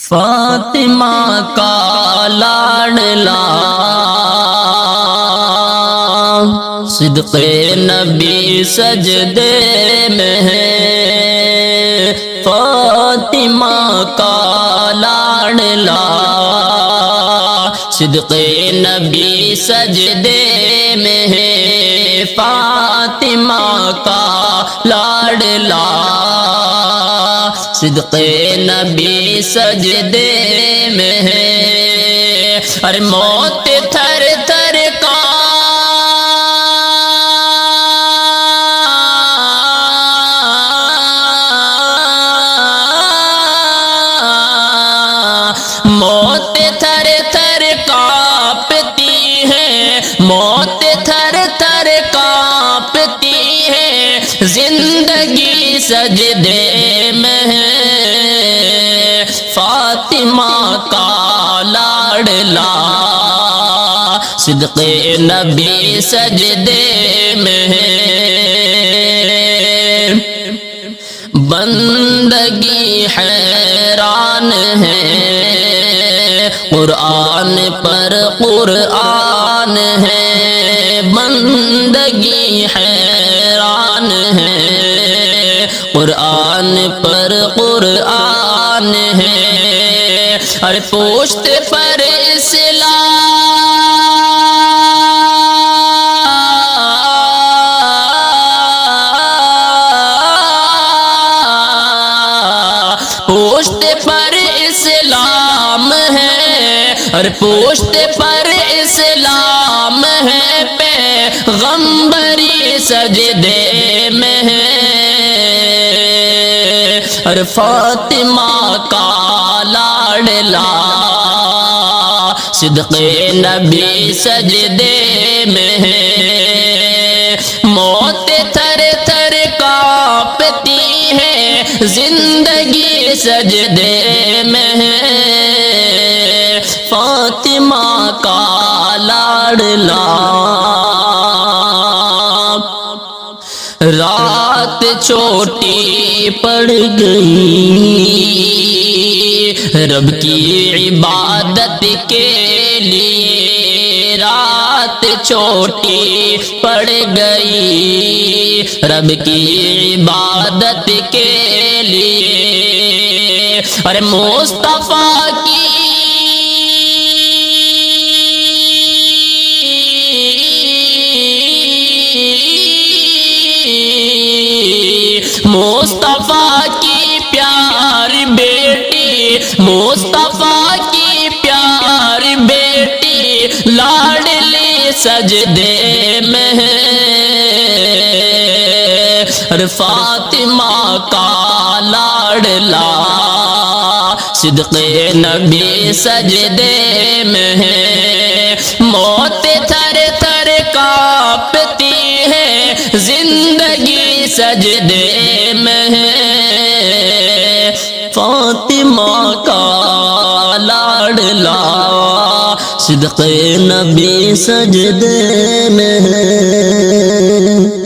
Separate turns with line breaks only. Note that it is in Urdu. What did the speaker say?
فاطمہ کا لاڈلا صدق نبی سجدے میں ہے، فاطمہ کا لاڈلا صدق نبی سجدے میں ہے، فاطمہ کا لاڈلا صدق نبی سجدے میں ہے۔ ارے موت تھر تھر موت تھر تھر کانپتی ہے، موت تھر تھر کانپتی ہے، زندگی سجدے میں ہے، فاطمہ کا لاڈلا صدق نبی سجدے میں ہے۔ بندگی حیران ہے، قرآن پر قرآن ہے، بندگی حیران ہے، قرآن پر قرآن ہے، ارے پوشت پر پوشت پر اسلام ہے، اور پوشت پر اسلام ہے، پیغمبری سجدے میں ہے، اور فاطمہ کا لاڈلا صدق نبی سجدے میں ہے، موت تھر تھر کانپتی ہے، زندگی سجدے میں ہے، فاطمہ کا لاڈلا۔ رات چھوٹی پڑ گئی رب کی عبادت کے لیے، رات چھوٹی پڑ گئی رب کی عبادت کے لیے، ارے مصطفیٰ کی مصطفیٰ کی پیاری بیٹی، مصطفیٰ کی پیاری بیٹی لاڈلی سجدے میں ہے، اور فاطمہ کا لاڈلا صدق نبی سجدے میں ہے، موت تھر تھر کانپتی ہے، زندگی سجدے میں ہے، فاطمہ کا لاڈلا صدق نبی سجدے میں ہے۔